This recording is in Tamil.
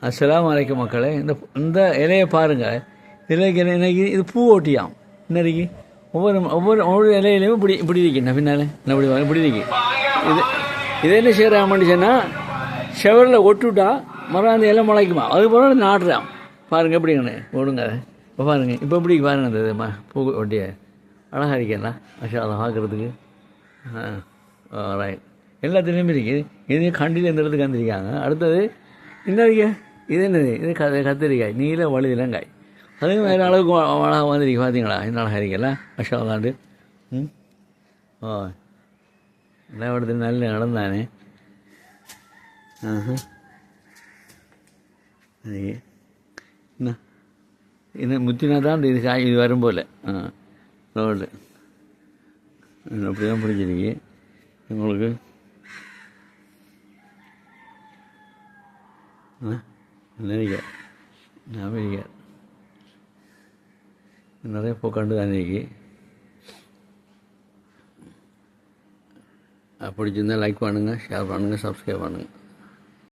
அஸ்ஸலாமு அலைக்கும் மக்களே. இந்த இலையை பாருங்கள். இலைக்கு இன்னைக்கு இது பூ ஓட்டியாம். இன்னைக்கு ஒவ்வொரு இலையிலையும் இப்படி இருக்கு. பின்னால் இப்படி இருக்கு. இது என்ன செய்கிறான்னு சொன்னால் செவரில் ஒட்டுவிட்டா மரம் அந்த இலை முளைக்குமா, அதுக்கப்புறம் நாடுறான். பாருங்கள் எப்படிங்கண்ணே ஓடுங்க. இப்போ பாருங்கள், இப்போ எப்படி பாருங்கள் அந்த பூ ஒட்டிய அழகாக இருக்கேண்ணா. மஷா அதை பார்க்குறதுக்கு. ரைட், எல்லாத்துலேயுமே இருக்குது. இது கண்டியில் இந்த இடத்துக்கு வந்துருக்காங்க. அடுத்தது இன்னைக்கு இது என்னது, இது கத்திரிக்காய், நீல வழுதிலங்காய். அதுவும் வேறு அளவுக்கு அழகாக வந்துருக்கு. பார்த்தீங்களா என்ன அழகாக இருக்கல. மஷா அல்லாண்டு. எல்லா இடத்துலையும் நல்ல நடந்தானே. என்ன இது முத்தினா தான் இது காய் இது வரும் போல். ரோடு அப்படி தான் பிடிச்சிருக்கு உங்களுக்கு. நினைக்கிறேன் அமெரிக்கா நிறைய போக்காண்டு தான் இன்றைக்கி. பிடிச்சிருந்தால் லைக் பண்ணுங்கள், ஷேர் பண்ணுங்கள், சப்ஸ்கிரைப் பண்ணுங்கள்.